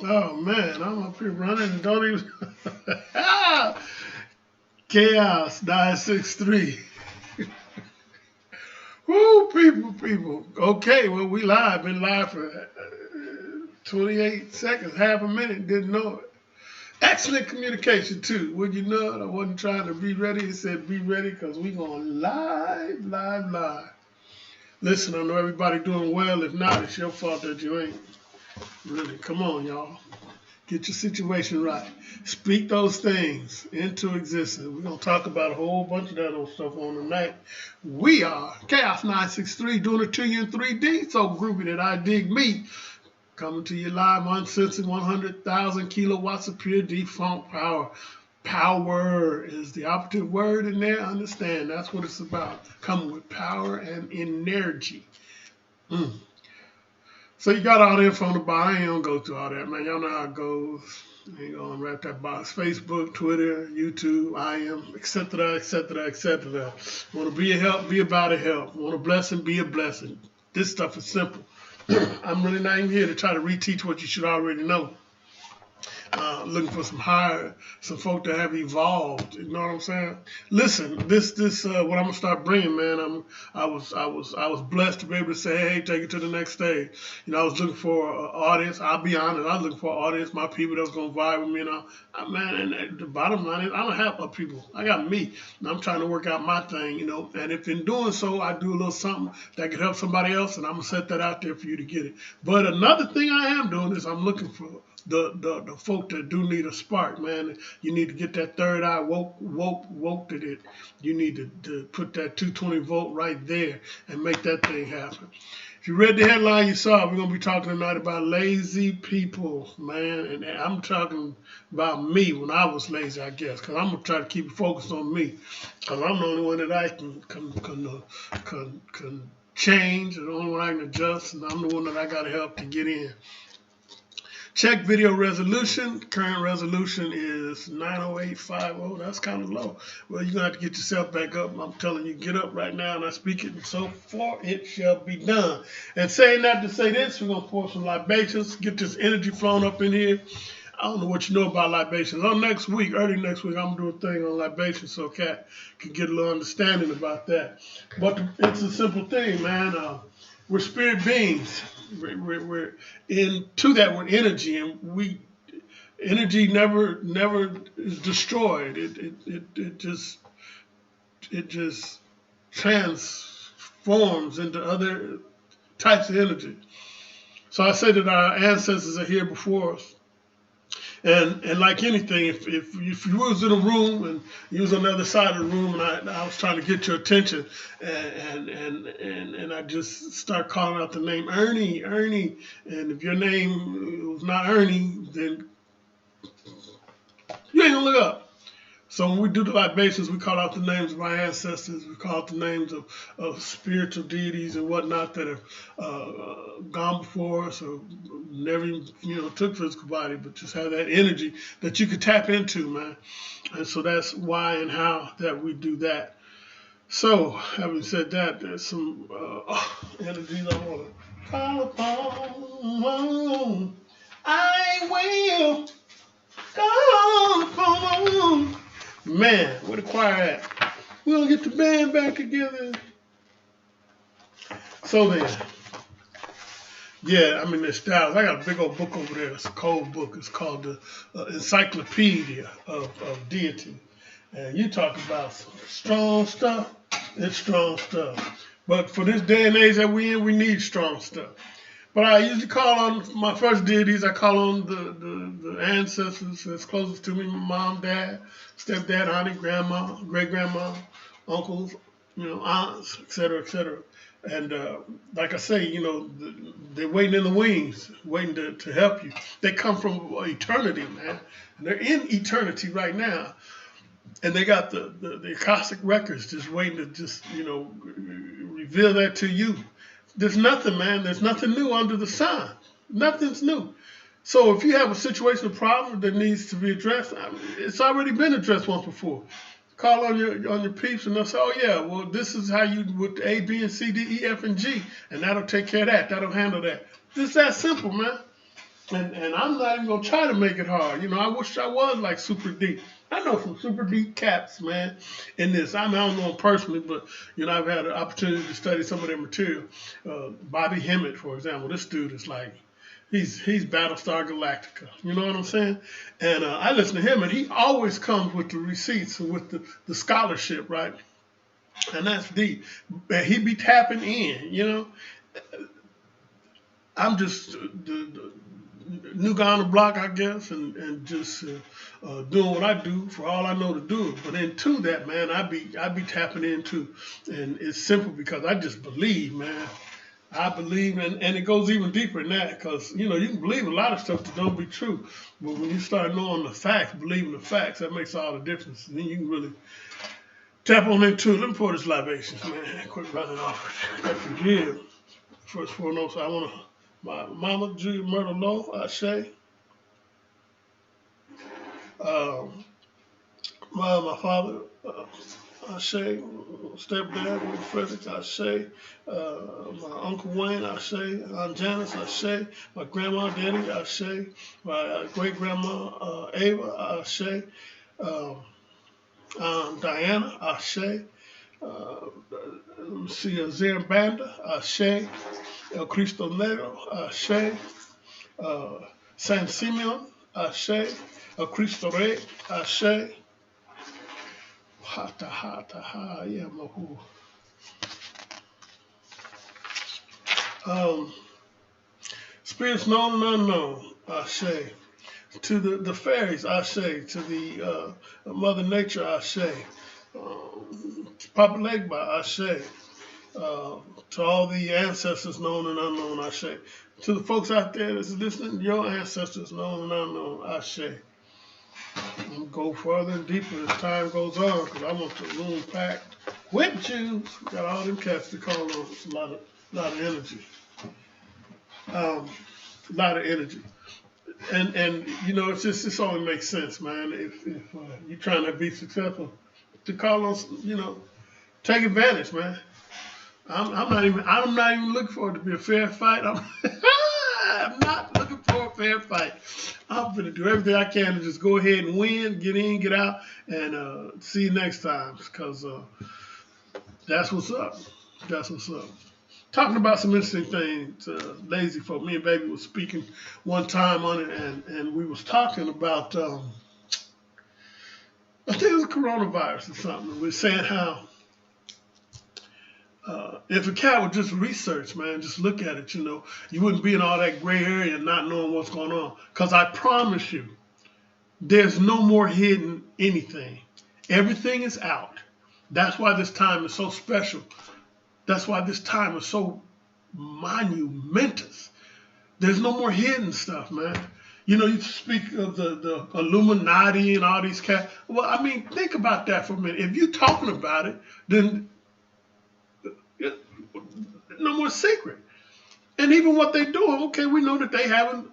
Oh man, I'm up here running and don't even. Chaos963. Woo, people. Okay, well, we live. Been live for 28 seconds, half a minute. Didn't know it. Excellent communication, too. Would you know it? I wasn't trying to be ready. It said be ready because we going live. Listen, I know everybody doing well. If not, it's your fault that you ain't. Really, come on, y'all. Get your situation right. Speak those things into existence. We're going to talk about a whole bunch of that old stuff on tonight. We are Chaos963 doing it to you in 3D. So groovy that I dig me. Coming to you live, uncensored, 100,000 kilowatts of pure defunct power. Power is the operative word in there. Understand, that's what it's about. Coming with power and energy. Mm. So you got all the info on the bottom. I ain't gonna go through all that, man. Y'all know how it goes. I ain't gonna wrap that box. Facebook, Twitter, YouTube, I am, etc., etc., etc. Want to be a help, be about a help. Want a blessing, be a blessing. This stuff is simple. I'm really not even here to try to reteach what you should already know. Looking for some folk that have evolved. You know what I'm saying? Listen, this what I'm gonna start bringing, man. I was blessed to be able to say, hey, take it to the next stage. You know, I was looking for an audience. I'll be honest, I was looking for an audience, my people that was gonna vibe with me. And man, and the bottom line is, I don't have other people. I got me. And I'm trying to work out my thing, you know. And if in doing so, I do a little something that could help somebody else, and I'm gonna set that out there for you to get it. But another thing I am doing is I'm looking for the folk that do need a spark, man. You need to get that third eye woke to it. You need to put that 220 volt right there and make that thing happen. If you read the headline, you saw we're gonna be talking tonight about lazy people, man. And I'm talking about me when I was lazy, I guess, because I'm gonna try to keep it focused on me, because I'm the only one that I can change, the only one I can adjust, and I'm the one that I gotta help to get in. Check video resolution. Current resolution is 90850. That's kind of low. Well, you're going to have to get yourself back up. I'm telling you, get up right now and I speak it, and so far it shall be done. And saying that to say this, we're going to pour some libations, get this energy flowing up in here. I don't know what you know about libations. On next week, early next week, I'm going to do a thing on libations so Cat can get a little understanding about that. But it's a simple thing, man. We're spirit beings. We're into that with energy, and energy never is destroyed. It just transforms into other types of energy. So I say that our ancestors are here before us. And like anything, if you was in a room and you was on the other side of the room, and I was trying to get your attention, and I just start calling out the name Ernie, and if your name was not Ernie, then you ain't gonna look up. So when we do the libations, we call out the names of our ancestors. We call out the names of spiritual deities and whatnot that have gone before us, or never even took physical body, but just have that energy that you could tap into, man. And so that's why and how that we do that. So having said that, there's some energies I want to call upon. I will call upon. Man, where the choir at? We're going to get the band back together. So then, yeah, I mean, there's styles. I got a big old book over there. It's a cold book. It's called the Encyclopedia of Deity. And you talk about some strong stuff. It's strong stuff. But for this day and age that we in, we need strong stuff. But I usually call on my first deities. I call on the ancestors that's closest to me: my mom, dad, stepdad, auntie, grandma, great grandma, uncles, aunts, etc., etc. And like I say, they're waiting in the wings, waiting to help you. They come from eternity, man. And they're in eternity right now. And they got the Akashic records just waiting to just, reveal that to you. There's nothing, man. There's nothing new under the sun. Nothing's new. So if you have a situation, a problem that needs to be addressed, it's already been addressed once before. Call on your peeps and they'll say, oh yeah, well this is how you with A, B, and C, D, E, F, and G, and that'll take care of that. That'll handle that. It's that simple, man. And I'm not even gonna try to make it hard. You know, I wish I was like Super D. I know some super deep cats, man, in this. I don't know them personally, but you know, I've had an opportunity to study some of their material. Bobby Hemmett, for example, this dude is like, he's Battlestar Galactica. You know what I'm saying? And I listen to him, and he always comes with the receipts and with the scholarship, right? And that's deep. And he be tapping in, you know. I'm just the new guy on the block, I guess, and just doing what I do for all I know to do. But into that, man, I be tapping into, and it's simple because I just believe, man. I believe, and it goes even deeper than that, because you know you can believe a lot of stuff that don't be true, but when you start knowing the facts, believing the facts, that makes all the difference. And then you can really tap on into it. Let me pour this libations, man. Quit running off. Got to give. First foremost, I want to. My mama, Julia Myrtle Lowe, Ashe. My father, Ashe. Stepdad, Frederick, Ashe. My Uncle Wayne, Ashe. Aunt Janice, Ashe. My grandma, Daddy, Ashe. My great-grandma, Ava, Ashe. Diana, Ashe. Let me see, Zera Banda, Ashe. El Cristo Negro, Ashe. San Simeon, Ashe. El Cristo Rey, Ashe. Hata, hata, ha, yeah, mahu. Spirits known and unknown, Ashe. To the fairies, Ashe. To the Mother Nature, Ashe. Papa Legba, Ashe. To all the ancestors known and unknown, Ashe. To the folks out there that's listening, your ancestors known and unknown, Ashe. I'll go further and deeper as time goes on, because I want the room packed with Jews. Got all them cats to call on. It's a lot of energy. A lot of energy. And you know, it's only makes sense, man. If you're trying to be successful, to call on, you know, take advantage, man. I'm not even looking for it to be a fair fight. I'm not looking for a fair fight. I'm gonna do everything I can to just go ahead and win, get in, get out, and see you next time. Because that's what's up. That's what's up. Talking about some interesting things, lazy folk. Me and Baby was speaking one time on it, and we was talking about, I think it was coronavirus or something. We were saying how if a cat would just research, man, just look at it, you know, you wouldn't be in all that gray area and not knowing what's going on. Because I promise you, there's no more hidden anything. Everything is out. That's why this time is so special. That's why this time is so monumentous. There's no more hidden stuff, man. You know, you speak of the Illuminati and all these cats. Well, I mean, think about that for a minute. If you're talking about it, then no more secret. And even what they do, okay, we know that they having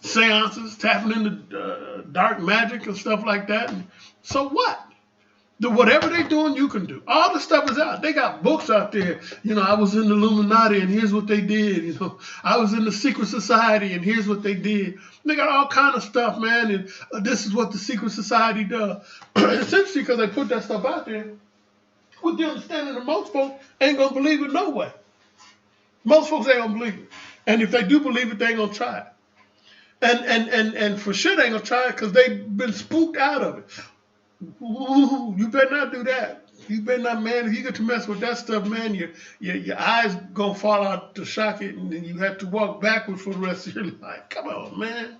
seances, tapping into dark magic and stuff like that. And so what? Whatever they're doing, you can do. All the stuff is out. They got books out there. You know, I was in the Illuminati and here's what they did. You know, I was in the secret society and here's what they did. They got all kind of stuff, man. And this is what the secret society does. It's interesting because they put that stuff out there with the understanding that most folks ain't going to believe it no way. Most folks ain't going to believe it. And if they do believe it, they ain't going to try it. And for sure they ain't going to try it because they've been spooked out of it. Ooh, you better not do that. You better not, man. If you get to mess with that stuff, man, your eyes gonna fall out to shock it, and then you have to walk backwards for the rest of your life. Come on, man.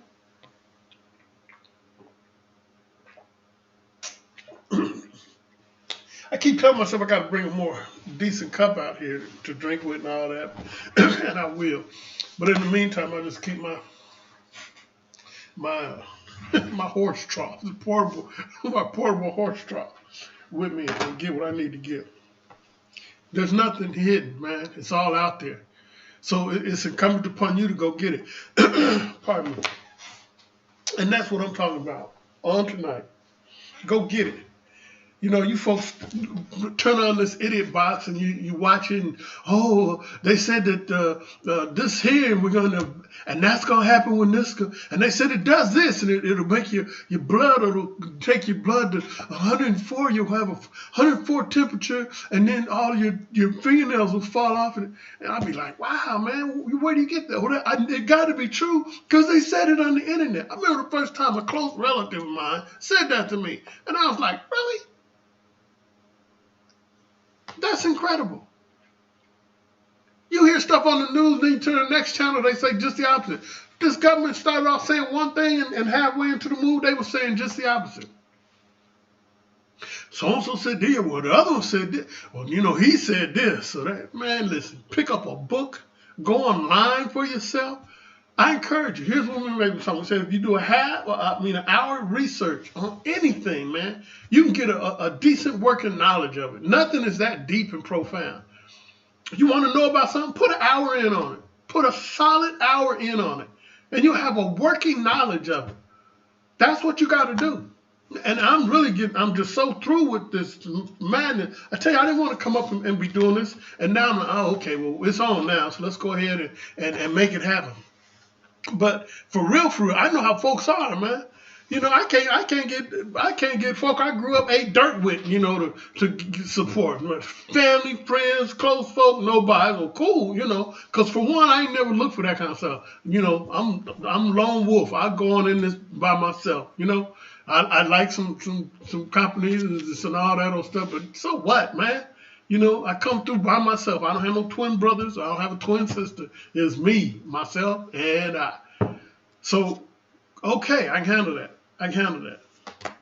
I keep telling myself I got to bring a more decent cup out here to drink with and all that, and I will. But in the meantime, I just keep my horse trough, my portable horse trough with me and get what I need to get. There's nothing hidden, man. It's all out there. So it's incumbent upon you to go get it. Pardon me. And that's what I'm talking about on tonight. Go get it. You know, you folks turn on this idiot box and you watch it. And, oh, they said that this here, and we're gonna, and that's gonna happen when this, and they said it does this, and it'll make your blood, it'll take your blood to 104. You'll have a 104 temperature, and then all your fingernails will fall off. And I'll be like, wow, man, where do you get that? Well, it got to be true because they said it on the internet. I remember the first time a close relative of mine said that to me, and I was like, really? That's incredible. You hear stuff on the news, then you turn to the next channel, they say just the opposite. This government started off saying one thing, and halfway into the move, they were saying just the opposite. So-and-so said this, well, the other one said this. Well, you know, he said this. So that, man, listen, pick up a book, go online for yourself. I encourage you. Here's what we make someone say: if you do an hour research on anything, man, you can get a decent working knowledge of it. Nothing is that deep and profound. You want to know about something? Put an hour in on it. Put a solid hour in on it, and you'll have a working knowledge of it. That's what you got to do. And I'm just so through with this madness. I tell you, I didn't want to come up and be doing this, and now I'm like, oh, okay, well, it's on now, so let's go ahead and make it happen. But for real, I know how folks are, man. You know, I can't get folk I grew up ate dirt with, you know, to support. Family, friends, close folk, nobody. Well, cool, you know, because for one, I ain't never looked for that kind of stuff. You know, I'm lone wolf. I go on in this by myself, you know. I like some companies and all that old stuff, but so what, man? You know, I come through by myself. I don't have no twin brothers. I don't have a twin sister. It's me, myself, and I. So, okay, I can handle that.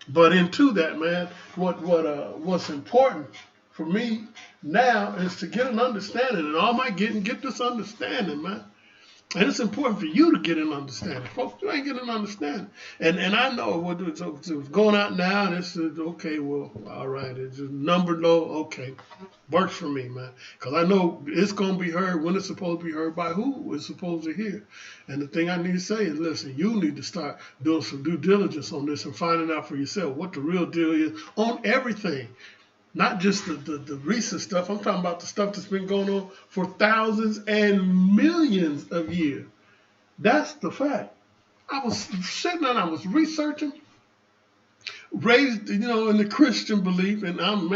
But into that, man, what's important for me now is to get an understanding, and all my get this understanding, man. And it's important for you to get an understanding. Folks, you ain't getting an understanding. And I know what it's going out now, and it's okay, well, all right, it's just numbered low, okay. Works for me, man. Because I know it's going to be heard when it's supposed to be heard by who it's supposed to hear. And the thing I need to say is, listen, you need to start doing some due diligence on this and finding out for yourself what the real deal is on everything. Not just the recent stuff. I'm talking about the stuff that's been going on for thousands and millions of years. That's the fact. I was sitting and I was researching, raised, you know, in the Christian belief, and I'm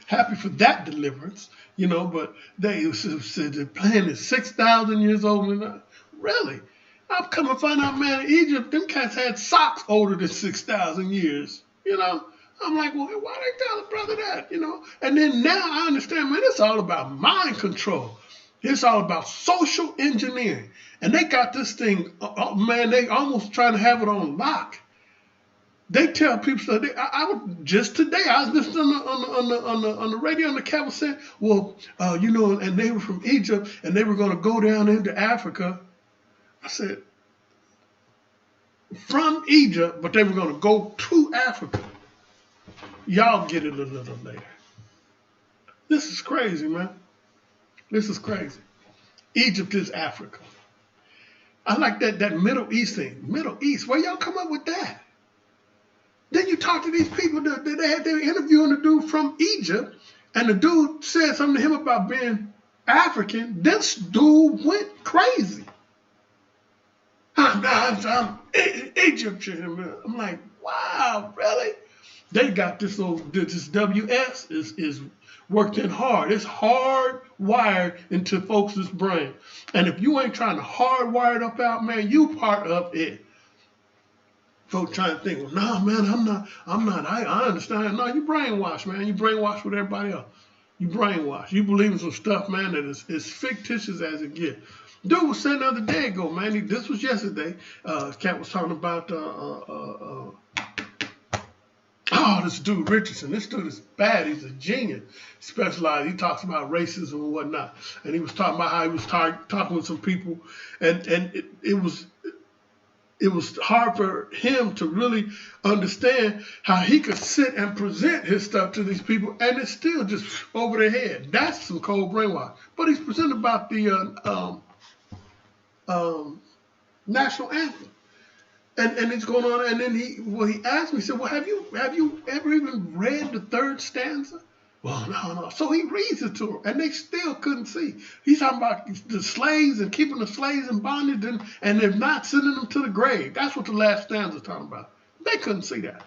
happy for that deliverance, you know, but they said the plan is 6,000 years old. And really? I've come to find out, man, in Egypt, them cats had socks older than 6,000 years, you know. I'm like, well, why they tell a brother that, you know? And then now I understand, man, it's all about mind control. It's all about social engineering. And they got this thing, man, they almost trying to have it on lock. They tell people, so just today, I was listening on the radio, on the cable saying, well, you know, and they were from Egypt, and they were going to go down into Africa. I said, from Egypt, but they were going to go to Africa. Y'all get it a little later. This is crazy, man. This is crazy. Egypt is Africa. I like that Middle East thing. Middle East, where y'all come up with that? Then you talk to these people that they were interviewing the dude from Egypt, and the dude said something to him about being African. This dude went crazy. I'm Egyptian. I'm like, wow, really? They got this WS is worked in hard. It's hardwired into folks' brain. And if you ain't trying to hardwire it up out, man, you part of it. Folks trying to think, well, no, man, I'm not. I understand. No, you brainwashed, man. You brainwashed with everybody else. You brainwashed. You believe in some stuff, man, that is as fictitious as it gets. Dude was saying the other day ago, man, this was yesterday. Cat was talking about this dude Richardson. This dude is bad. He's a genius. Specialized. He talks about racism and whatnot. And he was talking about how he was talking with some people, and it was hard for him to really understand how he could sit and present his stuff to these people, and it's still just over their head. That's some cold brainwash. But he's presenting about the national anthem. And it's going on, and then he asked me, he said, well, have you ever even read the third stanza? Well, no. So he reads it to them, and they still couldn't see. He's talking about the slaves and keeping the slaves in bondage, and they're not sending them to the grave. That's what the last stanza is talking about. They couldn't see that.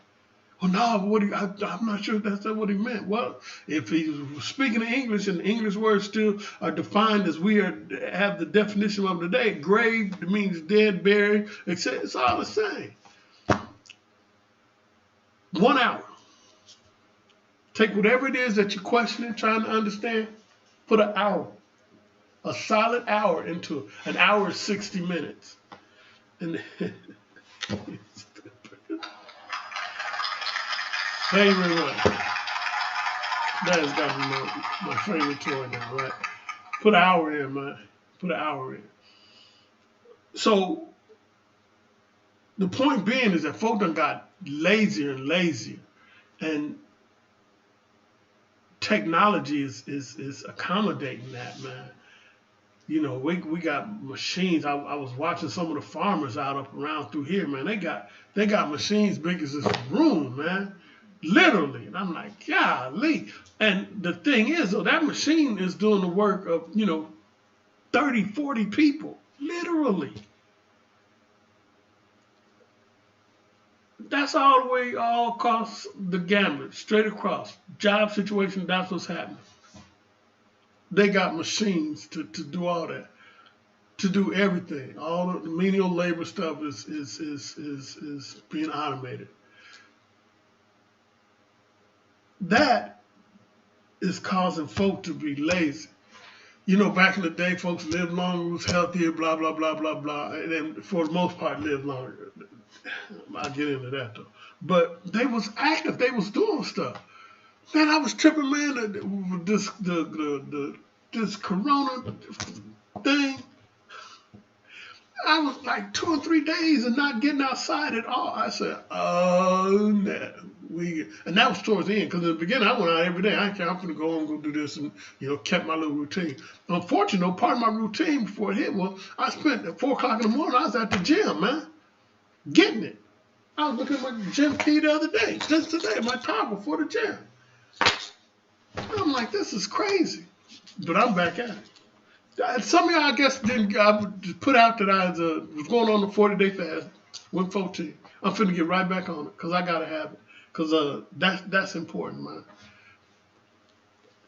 Well, no, I'm not sure if that's what he meant. Well, if he was speaking English and the English words still are defined as we have the definition of today, grave means dead, buried, etc. It's all the same. 1 hour. Take whatever it is that you're questioning, trying to understand, put an hour, a solid hour into it. An hour is 60 minutes. And favorite one. That has got to be my favorite toy now, right? Put an hour in, man. Put an hour in. So the point being is that folk done got lazier and lazier, and technology is accommodating that, man. You know, we got machines. I was watching some of the farmers out up around through here, man. They got machines big as this room, man. Literally. And I'm like, golly. And the thing is, though, that machine is doing the work of, 30, 40 people. Literally. That's all the way, all across the gamut, straight across. Job situation, that's what's happening. They got machines to do all that, to do everything. All the menial labor stuff is being automated. That is causing folk to be lazy. Back in the day, folks lived longer, was healthier, blah, blah, blah, blah, blah, and then for the most part lived longer. I'll get into that though. But they was active, they was doing stuff. Man, I was tripping, man, this corona thing. I was like 2 or 3 days and not getting outside at all. I said, oh, no. And that was towards the end, because in the beginning, I went out every day. I'm going to go and go do this and, kept my little routine. Unfortunately, part of my routine before it hit was I spent at 4 o'clock in the morning, I was at the gym, man, getting it. I was looking at my gym key the other day, just today, my toggle for the gym. I'm like, this is crazy. But I'm back at it. Some of y'all, I guess, I put out that I was going on a 40-day fast, went 14. I'm finna get right back on it because I got to have it. Because that's important, man.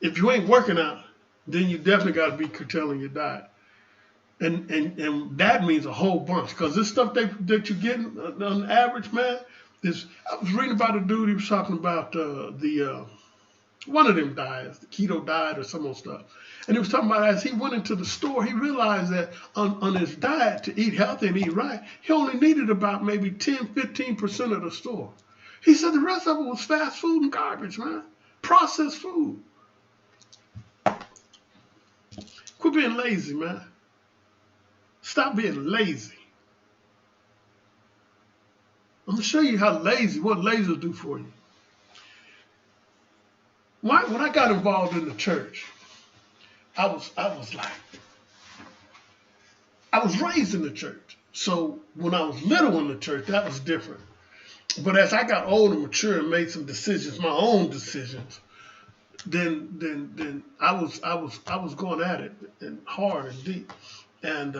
If you ain't working out, then you definitely got to be curtailing your diet. And that means a whole bunch. Because this stuff that you're getting on average, man, I was reading about a dude, he was talking about one of them diets, the keto diet or some old stuff. And he was talking about as he went into the store, he realized that on his diet to eat healthy and eat right, he only needed about maybe 10, 15% of the store. He said the rest of it was fast food and garbage, man. Processed food. Quit being lazy, man. Stop being lazy. I'm going to show you what lazy will do for you. When I got involved in the church, I was raised in the church. So when I was little in the church, that was different. But as I got older, mature, and made some decisions, my own decisions, then I was going at it and hard and deep, and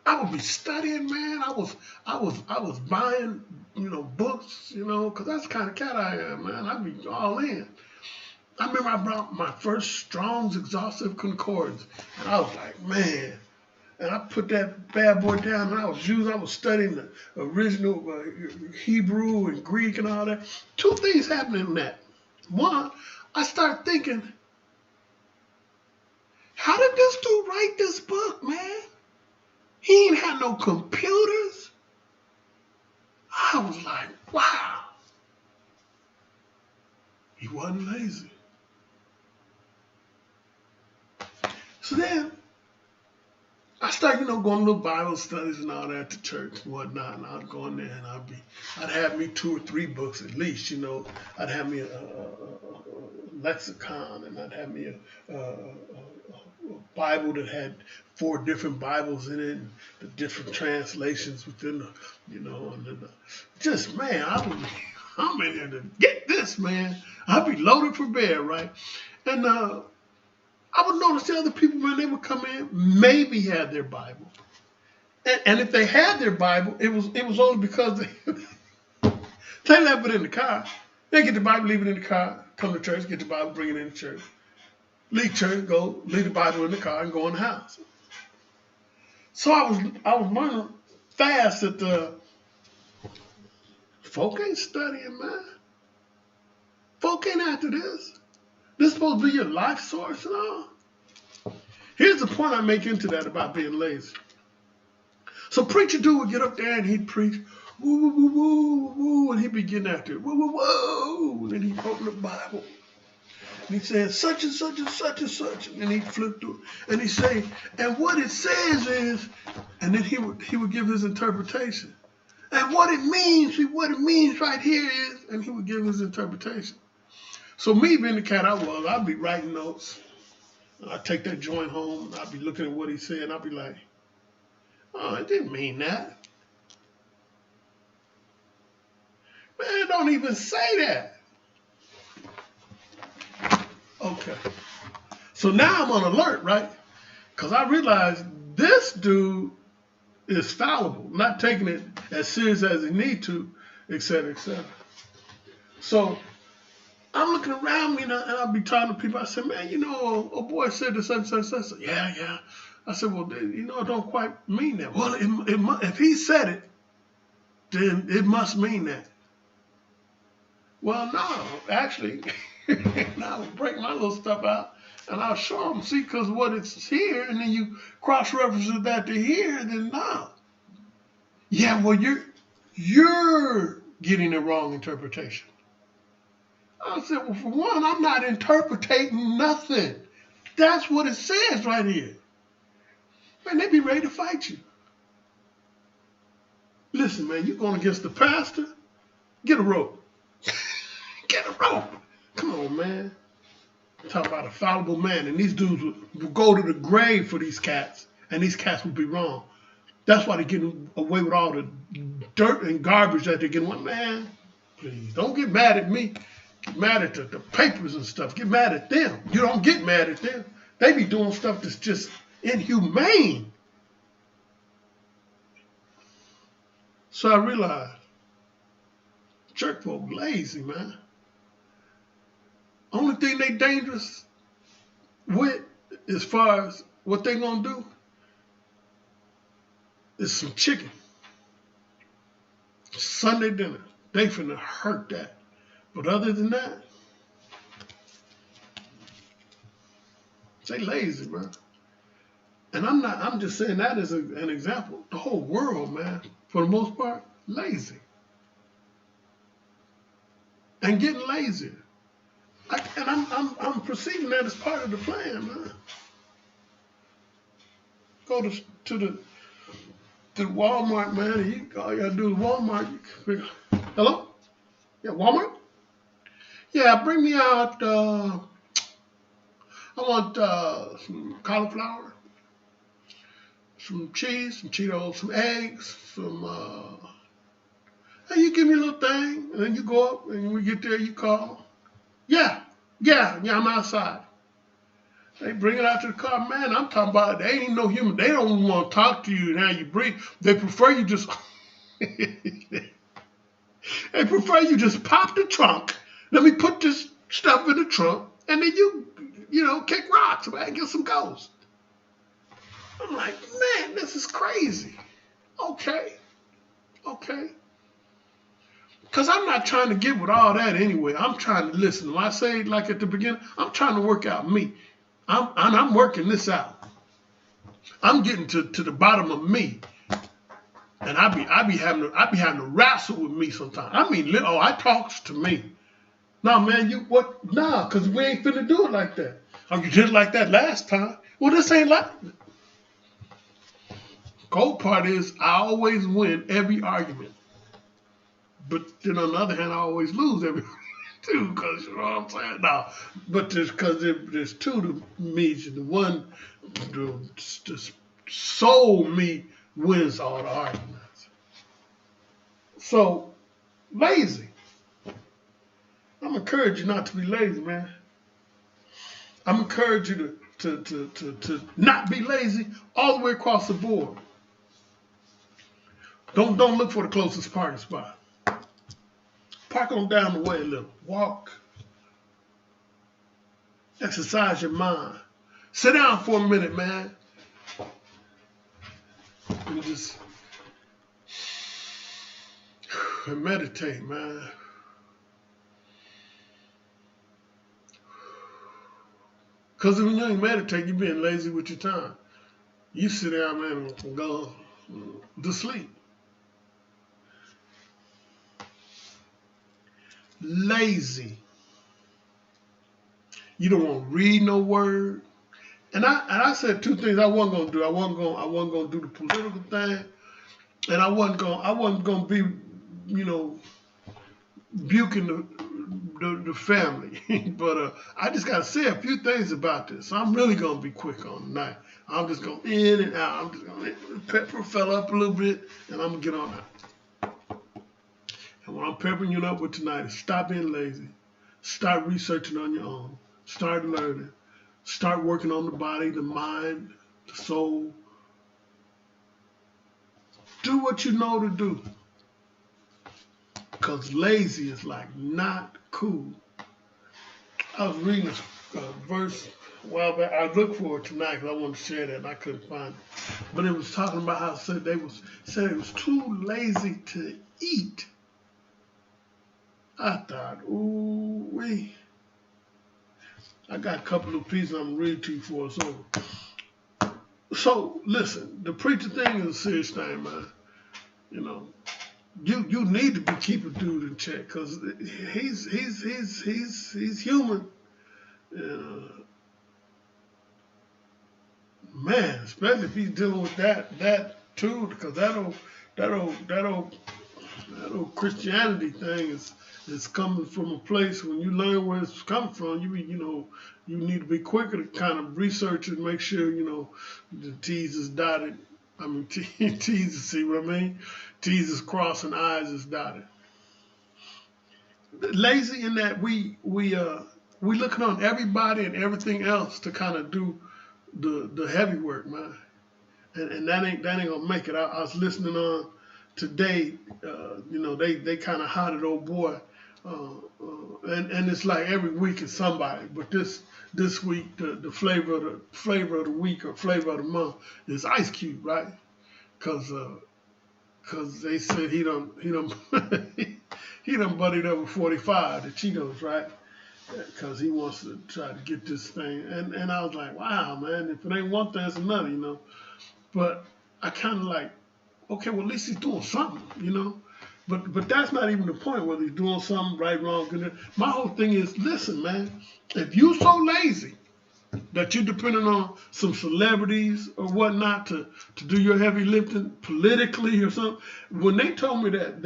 I would be studying, man. I was buying, books, because that's the kind of cat I am, man. I'd be all in. I remember I brought my first Strong's Exhaustive Concordance, and I was like, man. And I put that bad boy down, and I was studying the original Hebrew and Greek and all that. 2 things happened in that. One, I started thinking, how did this dude write this book, man? He ain't had no computers. I was like, wow. He wasn't lazy. So then, I started, going to little Bible studies and all that at the church and whatnot, and I'd go in there and I'd have me 2 or 3 books at least, I'd have me a lexicon, and I'd have me a Bible that had 4 different Bibles in it, and the different translations within the, and then just, man, I'm in here to get this, man. I'll be loaded for bear, right? And I would notice the other people, man, they would come in, maybe had their Bible. And if they had their Bible, it was only because they left it in the car. They get the Bible, leave it in the car, come to church, get the Bible, bring it in the church. Leave church, go, leave the Bible in the car and go in the house. So I was learning fast that the folk ain't studying, man. Folk ain't after this. This is supposed to be your life source and all. Here's the point I make into that about being lazy. So preacher dude would get up there and he'd preach, woo, woo, woo, woo, woo, and he'd be getting after it, woo, woo, woo, and then he'd open the Bible. And he said, such and such and such and such, and then he'd flip through it. And he'd say, and what it says is, and then he would give his interpretation. And what it means right here is, and he would give his interpretation. So me being the cat I was, I'd be writing notes. I'd take that joint home, and I'd be looking at what he said, and I'd be like, oh, it didn't mean that. Man, don't even say that. Okay. So now I'm on alert, right? Because I realized this dude is fallible, not taking it as serious as he need to, et cetera, et cetera. So I'm looking around me and I'll be talking to people. I said, man, oh boy said this, such, such, such. Yeah. I said, well, it don't quite mean that. Well, if he said it, then it must mean that. Well, no, actually, and I would break my little stuff out and I'll show them, see, because what it's here, and then you cross-reference that to here, then no. Yeah, well, you're getting a wrong interpretation. I said, well, for one, I'm not interpreting nothing. That's what it says right here. Man, they be ready to fight you. Listen, man, you going against the pastor? Get a rope. Get a rope. Come on, man. Talk about a fallible man, and these dudes would go to the grave for these cats, and these cats would be wrong. That's why they're getting away with all the dirt and garbage that they're getting. Man, please, don't get mad at me. Get mad at the papers and stuff. Get mad at them. You don't get mad at them. They be doing stuff that's just inhumane. So I realized, church folk lazy, man. Only thing they dangerous with, as far as what they gonna do, is some chicken. Sunday dinner. They finna hurt that. But other than that, they lazy, man. And I'm just saying that as an example. The whole world, man, for the most part, lazy. And getting lazier. I'm perceiving that as part of the plan, man. Go to the Walmart, man, and all you gotta do is Walmart. Hello? Yeah, Walmart? Yeah, bring me out, I want some cauliflower, some cheese, some Cheetos, some eggs, hey, you give me a little thing, and then you go up, and when we get there, you call. Yeah, I'm outside. They bring it out to the car. Man, I'm talking about, they ain't no human. They don't want to talk to you and how you breathe. They prefer you just, they prefer you just pop the trunk. Let me put this stuff in the trunk, and then you kick rocks, man, get some ghosts. I'm like, man, this is crazy. Okay. Because I'm not trying to get with all that anyway. I'm trying to listen. When I say, like at the beginning, I'm trying to work out me. I'm working this out. I'm getting to the bottom of me. And I be having to wrestle with me sometimes. I mean, I talks to me. No, man, because we ain't finna do it like that. Oh, you did it like that last time. Well, this ain't like it. Cold part is I always win every argument. But then on the other hand, I always lose every too, because you know what I'm saying? No, but because there's two to me. The one the soul me wins all the arguments. So, lazy. I'm encouraging you not to be lazy, man. I'm encouraging you to not be lazy all the way across the board. Don't look for the closest parking spot. Park on down the way a little. Walk. Exercise your mind. Sit down for a minute, man. And just and meditate, man. Because when you ain't meditate, you're being lazy with your time. You sit down, man, and go to sleep. Lazy. You don't want to read no word. And I said two things I wasn't gonna do. I wasn't gonna do the political thing, and I wasn't gonna be, buking the family. But I just gotta say a few things about this. So I'm really gonna be quick on tonight. I'm just going in and out. I'm just gonna pepper fell up a little bit, and I'm gonna get on out. And what I'm peppering you up with tonight is stop being lazy, start researching on your own, start learning. Start working on the body, the mind, the soul. Do what you know to do. Because lazy is like not cool. I was reading a verse a while back. I looked for it tonight because I wanted to share that and I couldn't find it. But it was talking about how it said it was too lazy to eat. I thought, ooh wee. I got a couple of pieces I'm going to read to you for. So listen, the preacher thing is a serious thing, man. You need to be keeping dude in check because he's human. Man, especially if he's dealing with that too, because that old Christianity thing is coming from a place when you learn where it's coming from, you need to be quicker to kind of research and make sure, the T's is dotted. I mean, T's is, see what I mean? T's is crossed and I's is dotted. Lazy in that we looking on everybody and everything else to kind of do the heavy work, man. And that ain't gonna make it. I was listening on today, they kind of hotted old boy. And it's like every week is somebody, but this week the flavor of the week or flavor of the month is Ice Cube, right? Cause they said he done he done buddied up with 45, the Cheetos, right? Cause he wants to try to get this thing, and I was like, wow, man, if it ain't one thing, it's another, But I kind of like, okay, well at least he's doing something, But that's not even the point, whether he's doing something right, wrong, good. My whole thing is, listen, man, if you so lazy that you're depending on some celebrities or whatnot to do your heavy lifting politically or something, when they told me that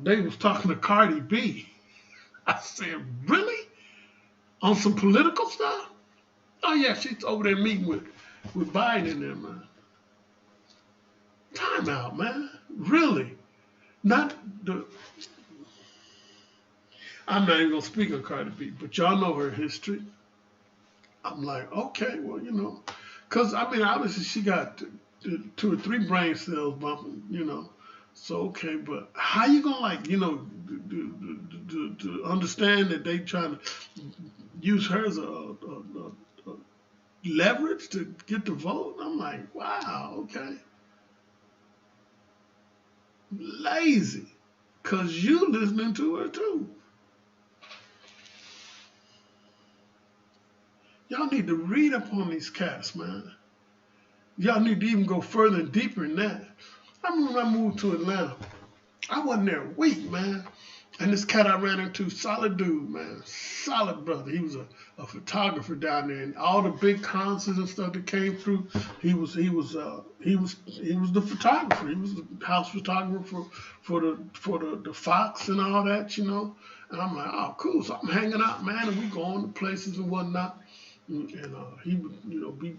they was talking to Cardi B, I said, really? On some political stuff? Oh yeah, she's over there meeting with Biden in there, man. Time out, man. Really? I'm not even going to speak of Cardi B, but y'all know her history. I'm like, okay, well, because, obviously she got 2 or 3 brain cells bumping, So, okay, but how you going to, to understand that they trying to use her as a leverage to get the vote? I'm like, wow, okay. Lazy, because you listening to her too. Y'all need to read up on these cats, man. Y'all need to even go further and deeper than that. I remember when I moved to Atlanta, I wasn't there a week, man. And this cat I ran into, solid dude, man, solid brother. He was a photographer down there, and all the big concerts and stuff that came through, he was the photographer. He was the house photographer for the Fox and all that, And I'm like, oh, cool. So I'm hanging out, man, and we going to places and whatnot. And he would, be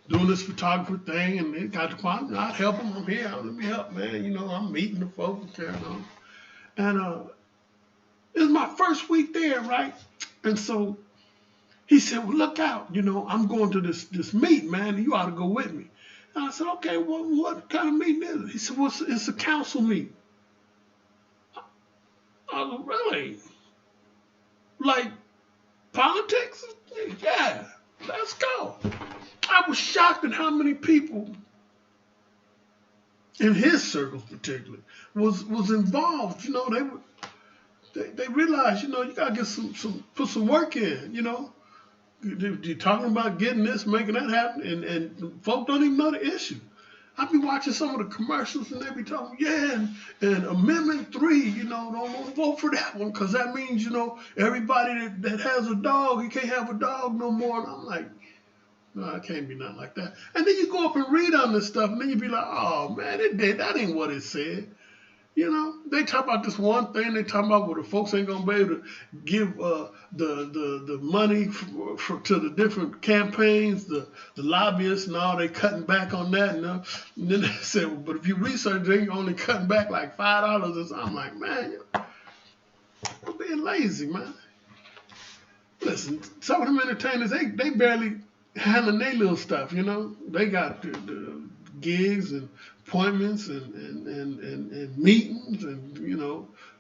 doing this photographer thing, and it got to point. I'd help him. I'm here. Let me help, man. I'm meeting the folks and carrying on. And it was my first week there, right? And so he said, well, look out. I'm going to this meeting, man. You ought to go with me. And I said, okay, well, what kind of meeting is it? He said, well, it's a council meeting. I was like, really? Like politics? Yeah, let's go. I was shocked at how many people in his circles particularly was involved. They realized, you gotta get put some work in, You're talking about getting this, making that happen, and folk don't even know the issue. I be watching some of the commercials and they be talking, yeah, and Amendment 3, don't vote for that one because that means, everybody that has a dog, you can't have a dog no more. And I'm like, no, it can't be nothing like that. And then you go up and read on this stuff and then you be like, oh man, that ain't what it said. They talk about this one thing. They talk about where the folks ain't gonna be able to give the money to the different campaigns, the lobbyists and all. They cutting back on that, and then they said, well, but if you research, they only cutting back like $5 or something. I'm like, man, you're being lazy, man. Listen, some of them entertainers, they barely handling their little stuff. They got the gigs and appointments and meetings and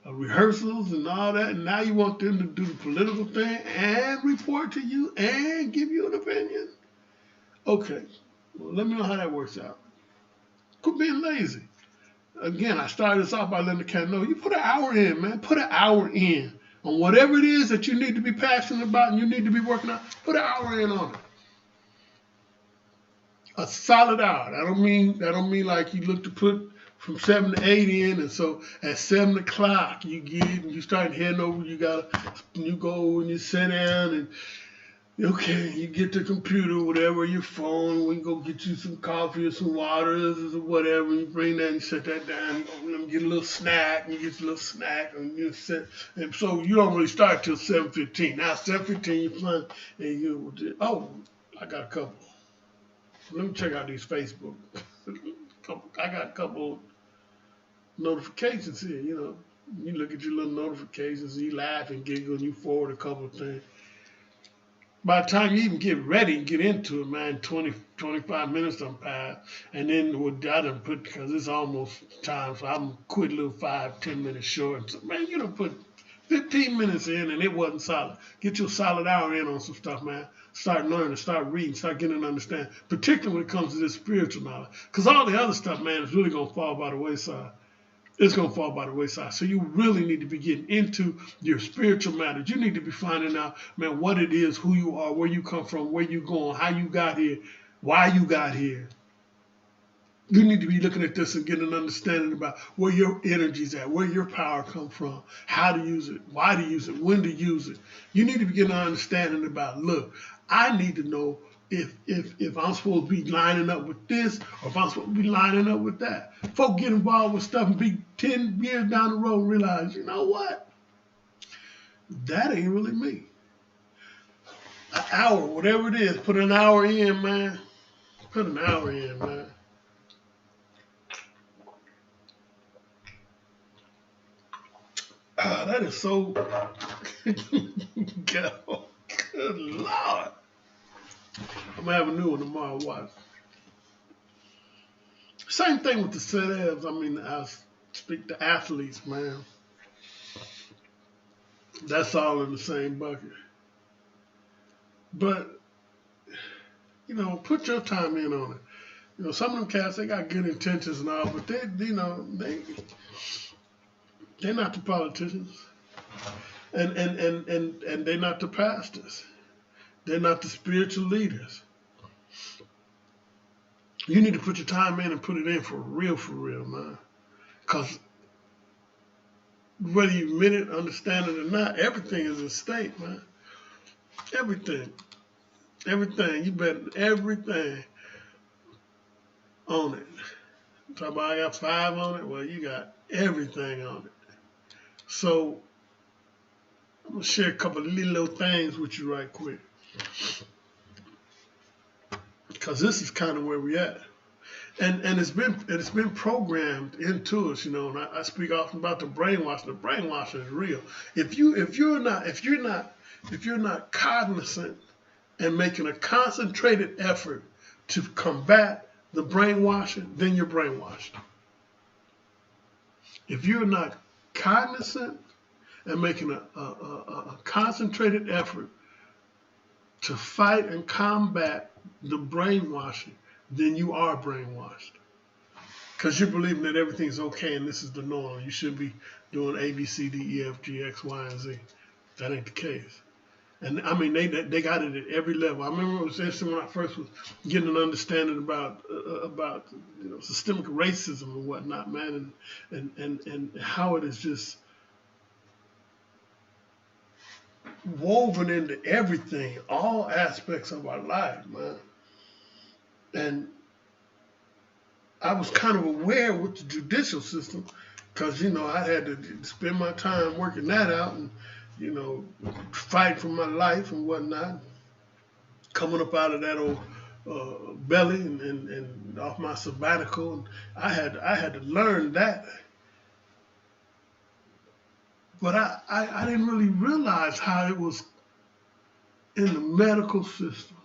rehearsals and all that, and now you want them to do the political thing and report to you and give you an opinion. Okay, well, let me know how that works out. Quit being lazy. Again, I started this off by letting the cat know, you put an hour in, man. Put an hour in on whatever it is that you need to be passionate about and you need to be working on. Put an hour in on it. A solid hour. I don't mean like you look to put from 7 to 8 in, and so at 7 o'clock you start heading over. You go and you sit down and okay, you get the computer, whatever, your phone. We go get you some coffee or some water or whatever. You bring that and you set that down. You get a little snack, and you get a little snack, and you sit. And so you don't really start till 7:15. Now 7:15 you find and I got a couple. Let me check out these Facebook. I got a couple notifications here, You look at your little notifications, you laugh and giggle, and you forward a couple of things. By the time you even get ready and get into it, man, 20, 25 minutes done passed. And then what I done put, because it's almost time, so I'm quit a little 5-10 minutes short. So, man, you done put 15 minutes in and it wasn't solid. Get you a solid hour in on some stuff, man. Start learning, start reading, start getting an understanding, particularly when it comes to this spiritual knowledge. Because all the other stuff, man, is really going to fall by the wayside. It's going to fall by the wayside. So you really need to be getting into your spiritual matters. You need to be finding out, man, what it is, who you are, where you come from, where you going, how you got here, why you got here. You need to be looking at this and getting an understanding about where your energy's at, where your power comes from, how to use it, why to use it, when to use it. You need to be getting an understanding about, look, I need to know if I'm supposed to be lining up with this or if I'm supposed to be lining up with that. Folk get involved with stuff and be 10 years down the road and realize, you know what? That ain't really me. An hour, whatever it is, put an hour in, man. Put an hour in, man. That is so ghetto. Good Lord. I'm gonna have a new one tomorrow. Watch. Same thing with the celebs. I speak to athletes, man. That's all in the same bucket. But put your time in on it. Some of them cats, they got good intentions and all, but they're not the politicians, and they're not the pastors. They're not the spiritual leaders. You need to put your time in and put it in for real, man. Because whether you admit it, understand it or not, everything is at stake, man. Everything. You bet everything on it. Talk about I got 5 on it. Well, you got everything on it. So I'm gonna share a couple of little things with you right quick. because this is kind of where we're at. And it's been programmed into us, and I speak often about the brainwashing. The brainwashing is real. If you're not cognizant and making a concentrated effort to combat the brainwashing, then you're brainwashed. If you're not cognizant and making a concentrated effort to fight and combat the brainwashing, then you are brainwashed. Because you're believing that everything's okay and this is the norm. You shouldn't be doing A, B, C, D, E, F, G, X, Y, and Z. That ain't the case. And I mean, they got it at every level. I remember it was interesting when I first was getting an understanding about systemic racism and whatnot, man, and how it is just woven into everything, all aspects of our life, man. And I was kind of aware with the judicial system because, I had to spend my time working that out and, fight for my life and whatnot, coming up out of that old belly and off my sabbatical. And I had to learn that. But I didn't really realize how it was in the medical system,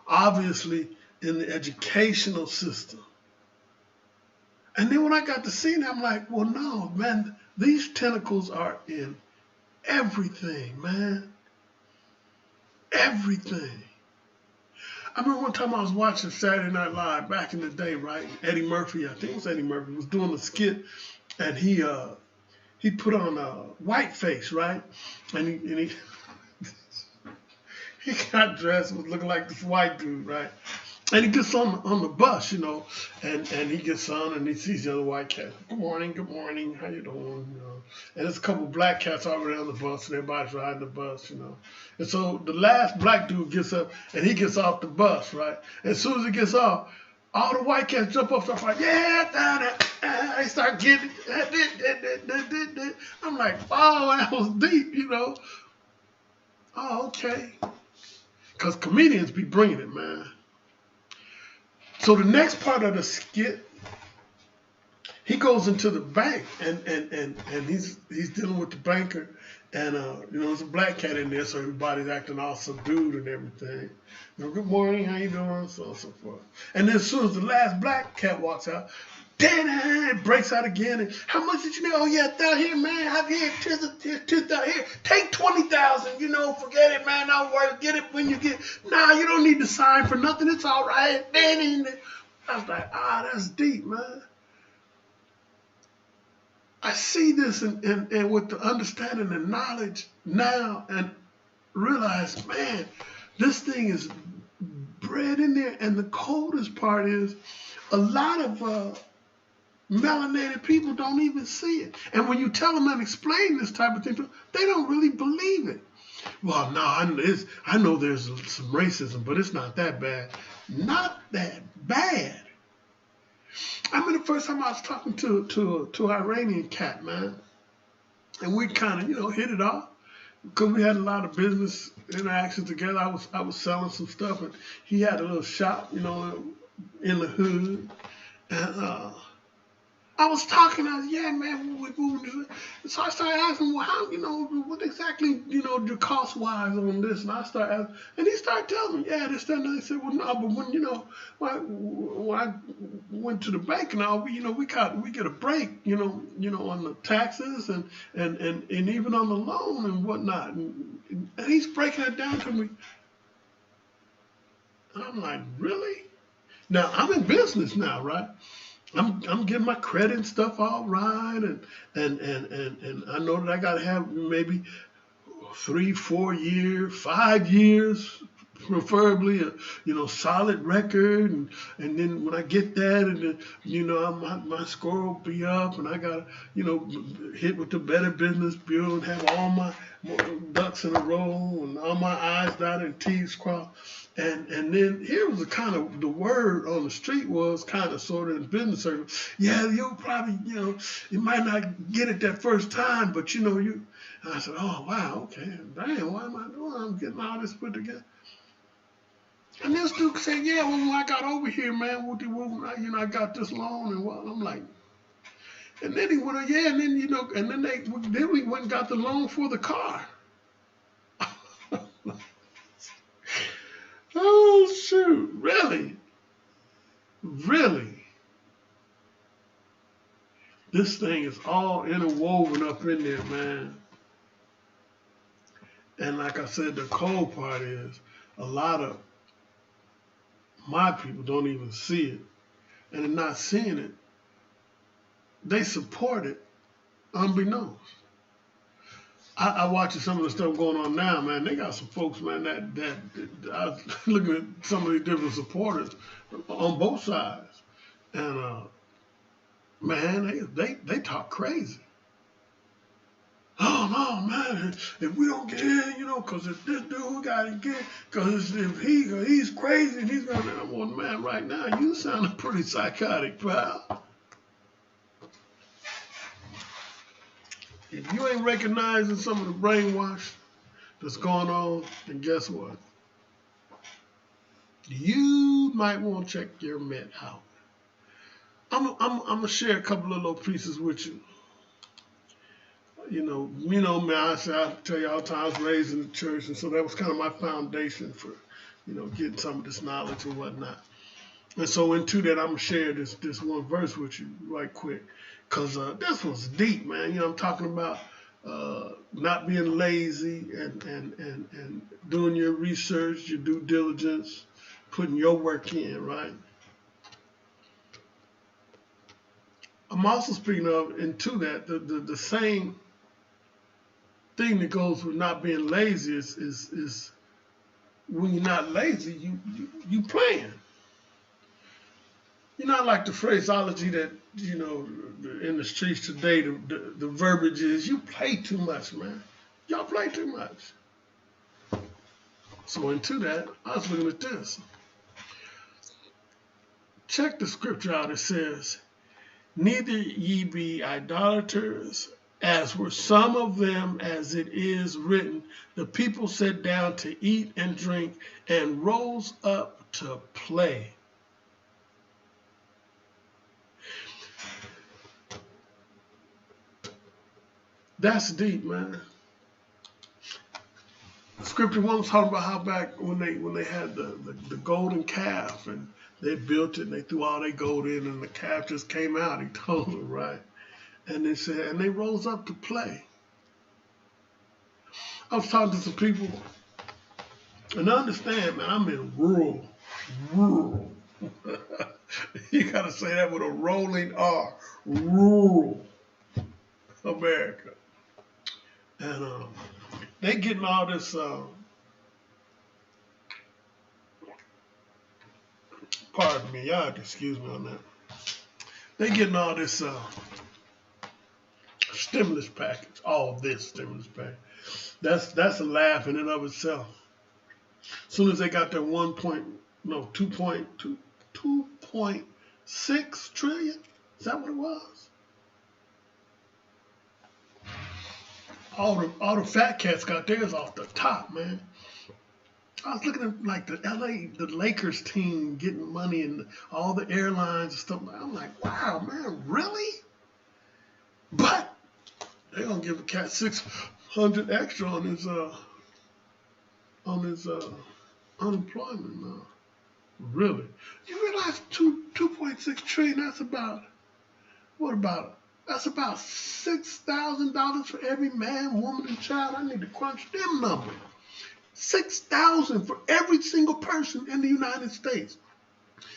obviously in the educational system. And then when I got to see it, I'm like, well, no, man, these tentacles are in everything, man. Everything. I remember one time I was watching Saturday Night Live back in the day, right? Eddie Murphy, I think it was Eddie Murphy, was doing a skit, and he put on a white face, right? And he got dressed, was looking like this white dude, right? And he gets on the bus, and he gets on and he sees the other white cat. Good morning, how you doing? And there's a couple black cats already on the bus, and everybody's riding the bus, And so the last black dude gets up and he gets off the bus, right? And as soon as he gets off, all the white cats jump up, start like, yeah, they start getting it. I'm like, oh, that was deep, Oh, okay. Because comedians be bringing it, man. So the next part of the skit, he goes into the bank and he's dealing with the banker, and there's a black cat in there, so everybody's acting all subdued and everything. Good morning, how you doing? So on and so forth. And then as soon as the last black cat walks out, it breaks out again. And how much did you need? Oh yeah, down here, man. I've here, $2,000 here. Take 20,000. Forget it, man. Don't worry. Get it when you get. Nah, you don't need to sign for nothing. It's all right. I was like, that's deep, man. I see this and with the understanding and knowledge now, and realize, man, this thing is bred in there. And the coldest part is, a lot of melanated people don't even see it. And when you tell them and explain this type of thing, they don't really believe it. Well, no, I know there's some racism, but it's not that bad. Not that bad. I remember the first time I was talking to an Iranian cat, man. And we kind of, hit it off. Because we had a lot of business interactions together. I was selling some stuff, and he had a little shop, in the hood. And I was talking, yeah, man, we moving. So I started asking, well, how, what exactly, your cost-wise on this? And I started asking, and he started telling me, yeah, this, that, and I said, well, no, but when I went to the bank and all, we get a break, on the taxes and even on the loan and whatnot. And he's breaking it down to me. And I'm like, really? Now, I'm in business now, right? I'm getting my credit and stuff all right, and I know that I gotta have maybe 3, 4 years, 5 years, preferably a solid record, and then when I get that, and then my score will be up, and I gotta hit with the Better Business Bureau and have all my ducks in a row and all my I's dotted and T's crossed. And then here was the word on the street was kind of sort of in business circle. Yeah, you'll probably, you might not get it that first time, but you. And I said, oh, wow, okay. Damn, what am I doing? I'm getting all this put together. And this dude said, yeah, well, when I got over here, man, I got this loan and what? I'm like, and then he went, yeah, and then, and then we went and got the loan for the car. Oh, shoot, really? Really? This thing is all interwoven up in there, man. And like I said, the cold part is a lot of my people don't even see it. And they're not seeing it. They support it unbeknownst. I watching some of the stuff going on now, man. They got some folks, man, that I was looking at some of these different supporters on both sides. And man, they talk crazy. Oh no, man! If we don't get in, because if this dude got to get, because if he's crazy and he's gonna, I'm on, man, right now you sound pretty psychotic, pal. If you ain't recognizing some of the brainwash that's going on, then guess what? You might want to check your med out. I'm gonna share a couple of little pieces with you. Man, I tell you all the time I was raised in the church, and so that was kind of my foundation for, getting some of this knowledge and whatnot. And so into that, I'm gonna share this one verse with you right quick, cause this one's deep, man. I'm talking about not being lazy and doing your research, your due diligence, putting your work in, right? I'm also speaking of into that the same thing that goes with not being lazy is when you're not lazy, you playing. I like the phraseology that, in the streets today, the verbiage is, you play too much, man. Y'all play too much. So into that, I was looking at this. Check the scripture out. It says, neither ye be idolaters, as were some of them, as it is written, the people sat down to eat and drink and rose up to play. That's deep, man. Scripture one was talking about how back when they had the golden calf and they built it and they threw all their gold in and the calf just came out. He told them, right? And they said, and they rose up to play. I was talking to some people, and I understand, man, I'm in rural. You gotta say that with a rolling R. Rural America. And they getting all this, pardon me, y'all have to excuse me on that. They getting all this stimulus package, all this stimulus package. That's a laugh in and of itself. As soon as they got their 2.6 trillion, is that what it was? All the fat cats got theirs off the top, man. I was looking at like the Lakers team getting money and all the airlines and stuff. I'm like, wow, man, really? But they're gonna give a cat $600 extra on his unemployment now. Really? You realize 2.6 trillion? That's about That's about $6,000 for every man, woman, and child. I need to crunch them numbers. $6,000 for every single person in the United States.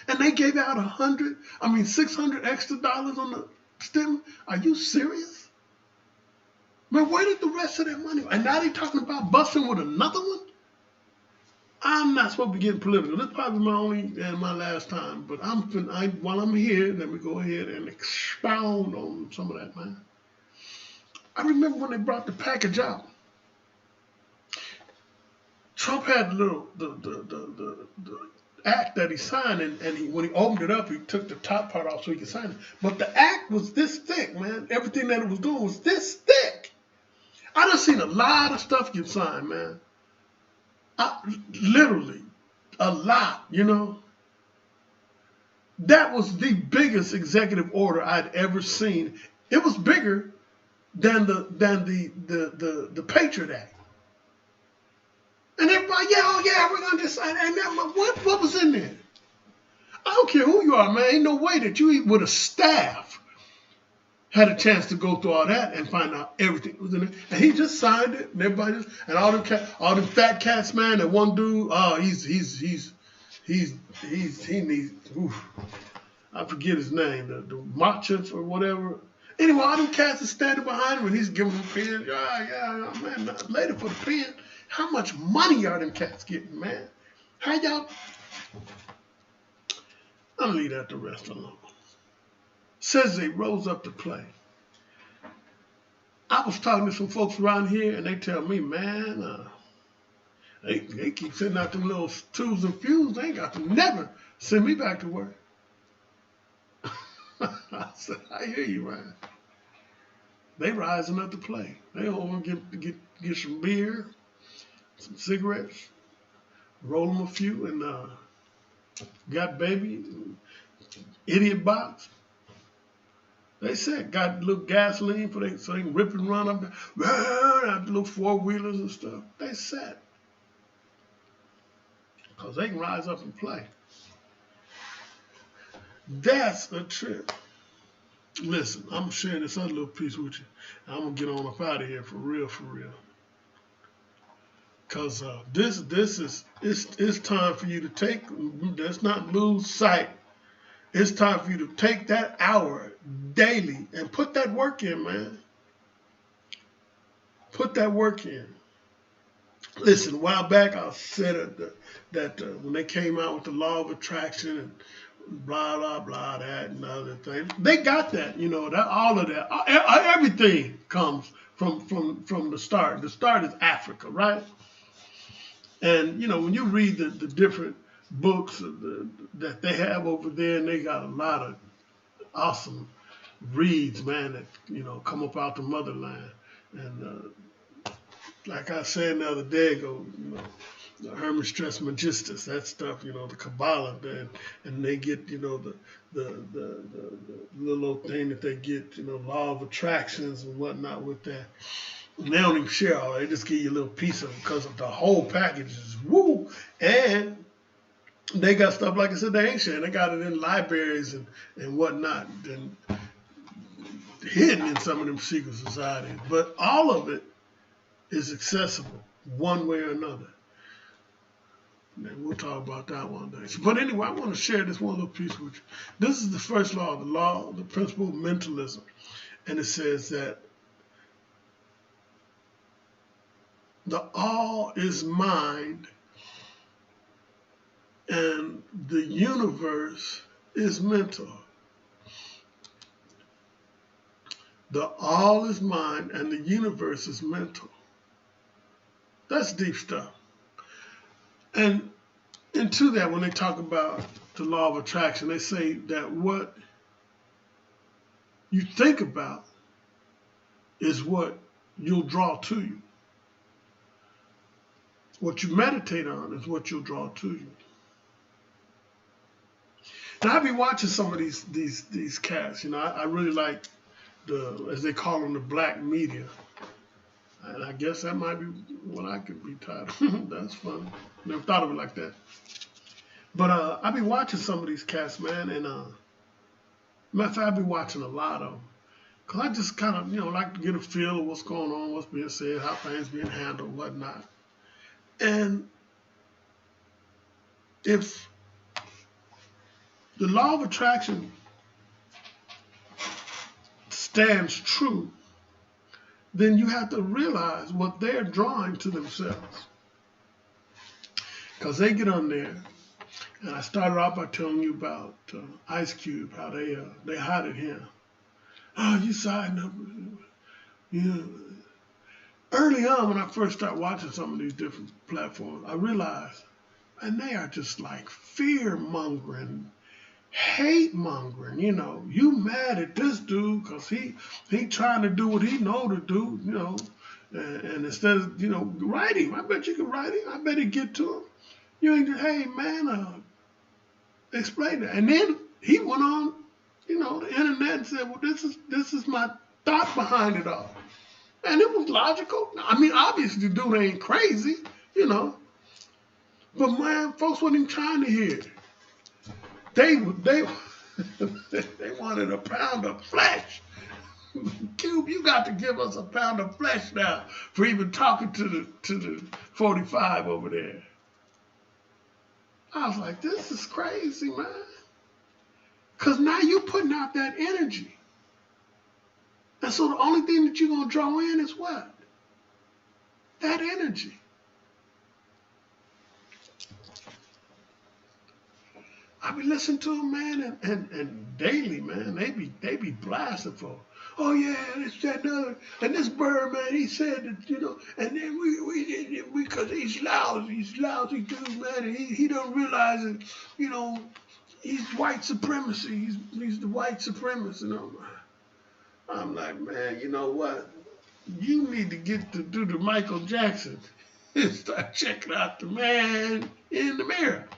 And they gave out $600 extra dollars on the stimulus. Are you serious? Man, where did the rest of that money go? And now they're talking about busting with another one? I'm not supposed to be getting political. This is probably my only and my last time. But while I'm here, let me go ahead and expound on some of that, man. I remember when they brought the package out. Trump had the act that he signed, and when he opened it up, he took the top part off so he could sign it. But the act was this thick, man. Everything that it was doing was this thick. I done seen a lot of stuff get signed, man. Literally, a lot, you know. That was the biggest executive order I'd ever seen. It was bigger than the Patriot Act. And everybody, yeah, oh yeah, we're gonna decide. And that, what was in there? I don't care who you are, man. Ain't no way that you, even with a staff, had a chance to go through all that and find out everything was in it. And he just signed it, and everybody just, and all them fat cats, man. That one dude, oh, he needs. Oof, I forget his name, the Machif or whatever. Anyway, all them cats are standing behind him, and he's giving them pen. Yeah, man, later for the pen. How much money are them cats getting, man? How y'all? I'm gonna leave that the rest alone. Says they rose up to play. I was talking to some folks around here, and they tell me, man, they keep sending out them little twos and fews. They ain't got to never send me back to work. I said, I hear you, man. They rising up to play. They want to get some beer, some cigarettes, roll them a few, and got baby, idiot box. They said got a little gasoline for so they can rip and run up there, little four-wheelers and stuff. They said, because they can rise up and play. That's a trip. Listen, I'm sharing this other little piece with you. I'm going to get on up out of here for real, for real. Because this is, it's time for you to take, let's not lose sight. It's time for you to take that hour daily and put that work in, man. Put that work in. Listen, a while back I said that when they came out with the law of attraction and blah, blah, blah, that and other things, they got that, you know, that all of that. Everything comes from the start. The start is Africa, right? And, you know, when you read the different books that they have over there, and they got a lot of awesome reads, man, that, you know, come up out the motherland. And like I said the other day ago, you know, the Hermes Trismegistus, that stuff, you know, the Kabbalah, and they get, you know, the little old thing that they get, you know, law of attractions and whatnot with that. And they don't even share all that. They just give you a little piece of it because of the whole package is woo. And they got stuff, like I said, they ain't sharing. They got it in libraries and whatnot, and hidden in some of them secret societies. But all of it is accessible one way or another. And we'll talk about that one day. But anyway, I want to share this one little piece with you. This is the first law, the principle of mentalism. And it says that the all is mind and the universe is mental. The all is mind and the universe is mental. That's deep stuff. And into that, when they talk about the law of attraction, they say that what you think about is what you'll draw to you. What you meditate on is what you'll draw to you. And I've been watching some of these cats. You know, I really like as they call them, the black media. And I guess that might be what I could be titled. That's funny. Never thought of it like that. But I've been watching some of these cats, man. And matter of fact, I've been watching a lot of them. Because I just kind of, you know, like to get a feel of what's going on, what's being said, how things being handled, whatnot. And if the law of attraction stands true, then you have to realize what they're drawing to themselves. Because they get on there, and I started off by telling you about Ice Cube, how they hot at him. Oh, you siding up with him. You know, early on, when I first started watching some of these different platforms, I realized, and they are just like fear-mongering, hate-mongering, you know. You mad at this dude because he trying to do what he know to do, you know, and instead of, you know, write him. I bet you can write him. I bet he get to him. You ain't, hey man, explain it. And then he went on, the internet and said, well, this is my thought behind it all. And it was logical. I mean, obviously the dude ain't crazy, you know. But man, folks wasn't even trying to hear it. They they wanted a pound of flesh. Cube, you got to give us a pound of flesh now for even talking to the 45 over there. I was like, this is crazy, man. Because now you're putting out that energy. And so the only thing that you're going to draw in is what? That energy. I be listening to them, man, and daily, man, they be blasting for, oh yeah, this, that, and other. And this bird, man, he said that, and then we because he's lousy dude, man, and he don't realize that, he's white supremacy. He's the white supremacist, I'm like, man, you know what? You need to get to do the Michael Jackson and start checking out the man in the mirror.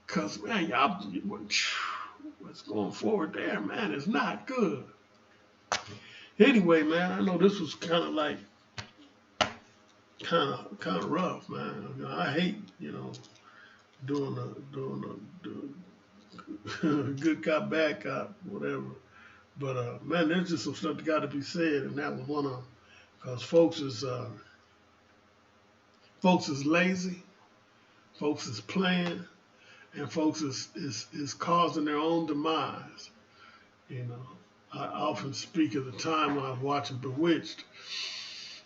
Because, man, y'all, what's going forward there, man, is not good. Anyway, man, I know this was kind of like, kind of rough, man. I hate, doing the good cop, bad cop, whatever. But, man, there's just some stuff that got to be said, and that was one of them. Because folks is lazy, folks is playing, and folks is causing their own demise. I often speak of the time when I was watching Bewitched,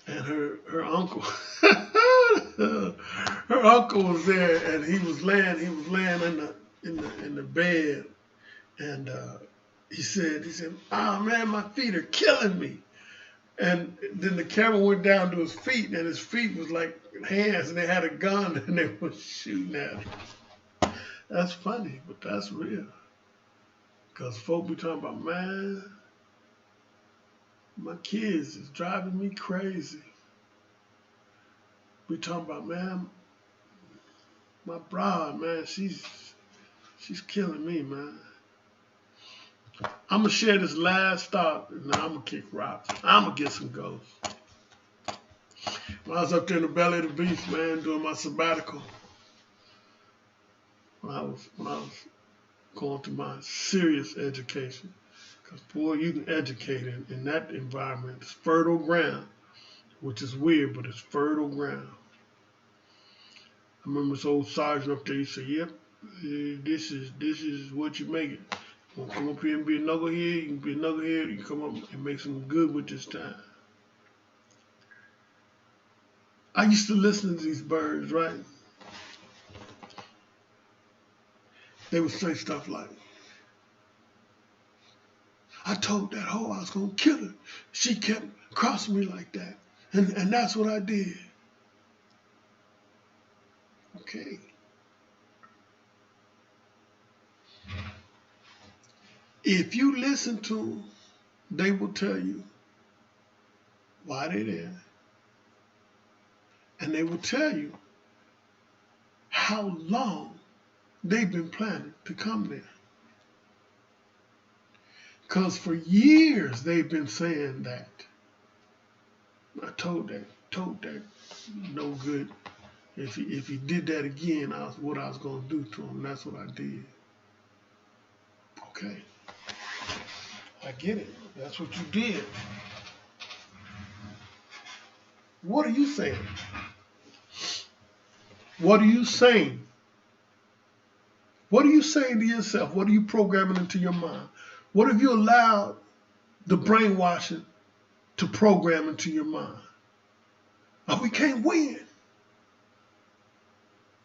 and her uncle, her uncle was there, and he was laying in the bed, and he said, oh man, my feet are killing me. And then the camera went down to his feet, and his feet was like hands, and they had a gun, and they were shooting at him. That's funny, but that's real. Because folk be talking about, man, my kids is driving me crazy. We talking about, man, my broad, man, she's killing me, man. I'm going to share this last thought, and then I'm going to kick rocks. I'm going to get some ghosts. When I was up there in the belly of the beast, man, doing my sabbatical, when I was going through my serious education, because, boy, you can educate in that environment. It's fertile ground, which is weird, but it's fertile ground. I remember this old sergeant up there, he said, yep, this is what you make it. You want to come up here and be a knucklehead, you can be a knucklehead, you can come up and make some good with this time. I used to listen to these birds, right? They would say stuff like, I told that hoe I was going to kill her. She kept crossing me like that. And that's what I did. Okay. If you listen to them, they will tell you why they're there. And they will tell you how long they've been planning to come there. Because for years they've been saying that. I told that no good. If he did that again, what I was going to do to him. That's what I did. Okay. I get it. That's what you did. What are you saying? What are you saying? What are you saying to yourself? What are you programming into your mind? What have you allowed the brainwashing to program into your mind? Oh, we can't win.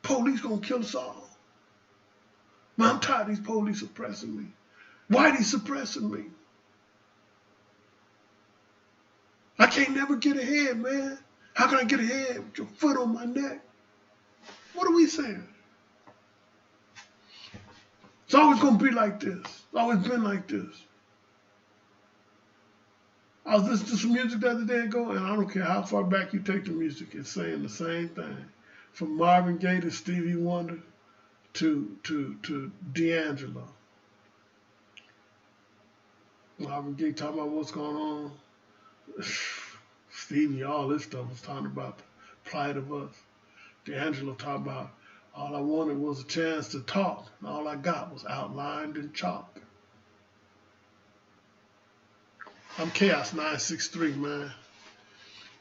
Police gonna kill us all. Man, I'm tired of these police suppressing me. Why are they suppressing me? I can't never get ahead, man. How can I get ahead with your foot on my neck? What are we saying? It's always going to be like this. It's always been like this. I was listening to some music the other day ago, and I don't care how far back you take the music, it's saying the same thing. from Marvin Gaye to Stevie Wonder to D'Angelo. Marvin Gaye talking about what's going on. Stevie, all this stuff was talking about the plight of us. D'Angelo talking about all I wanted was a chance to talk, and all I got was outlined in chalk. I'm Chaos963, man.